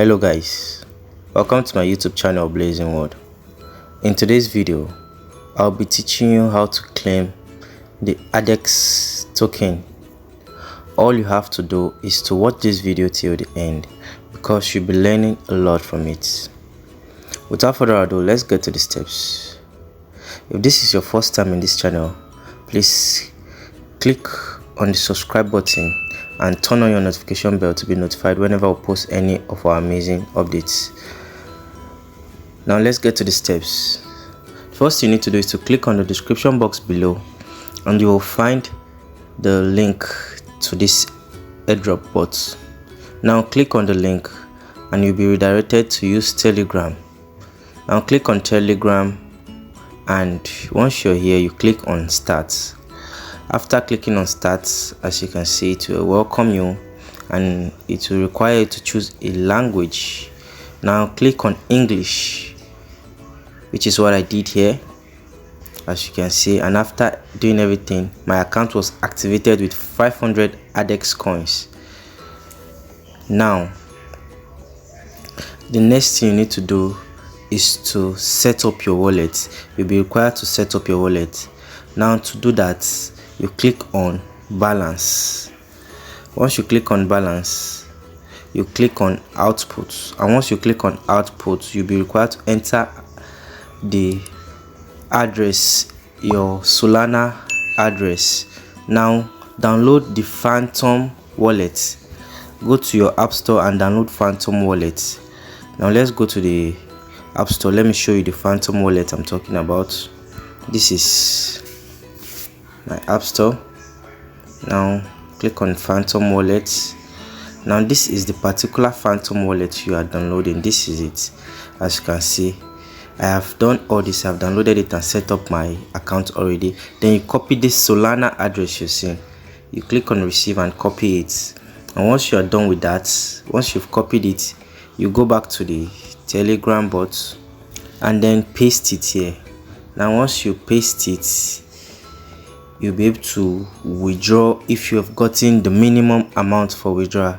Hello guys, welcome to my YouTube channel Blazing World. In today's video, I'll be teaching you how to claim the Addex token. All you have to do is to watch this video till the end because you'll be learning a lot from it. Without further ado, let's get to the steps. If this is your first time in this channel, please click on the subscribe button and turn on your notification bell to be notified whenever we post any of our amazing updates. Now let's get to the steps. First you need to do is to click on the description box below and you will find the link to this airdrop bot. Now click on the link and you'll be redirected to use Telegram. Now click on Telegram, and once you're here you click on start. After clicking on start, as you can see, it will welcome you and it will require you to choose a language. Now click on English, which is what I did here, as you can see. And after doing everything, my account was activated with 500 Addex coins. Now the next thing you need to do is to set up your wallet. You'll be required to set up your wallet. Now to do that, you click on balance. Once you click on balance, you click on output, and once you click on output, you'll be required to enter the address, your Solana address. Now download the Phantom wallet. Go to your app store and download Phantom wallet. Now let's go to the app store. Let me show you the Phantom wallet I'm talking about. This is my app store. Now click on Phantom wallet. Now this is the particular Phantom wallet you are downloading. This is it. As you can see, I have done all this. I've downloaded it and set up my account already. Then you copy this Solana address you see. You click on receive and copy it. And once you are done with that, once you've copied it, you go back to the Telegram bot and then paste it here. Now once you paste it, you'll be able to withdraw if you have gotten the minimum amount for withdrawal.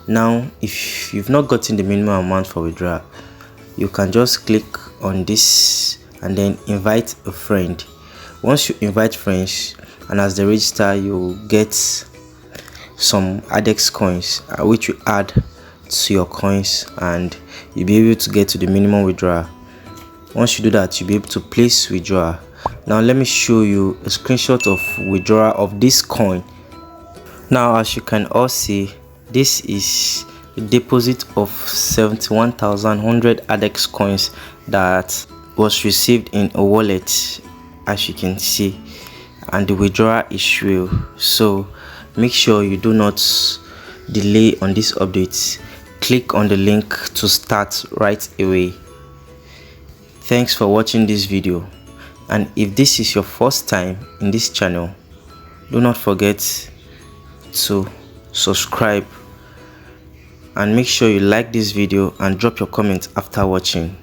Now if you've not gotten the minimum amount for withdrawal, you can just click on this and then invite a friend. Once you invite friends and as they register, you'll get some Addex coins which you add to your coins and you'll be able to get to the minimum withdrawal. Once you do that, you'll be able to place withdrawal. Now let me show you a screenshot of withdrawal of this coin. Now as you can all see, this is a deposit of 71,100 Addex coins that was received in a wallet, as you can see, and the withdrawal is real. So make sure you do not delay on this update. Click on the link to start right away. Thanks for watching this video, and if this is your first time in this channel, do not forget to subscribe and make sure you like this video and drop your comments after watching.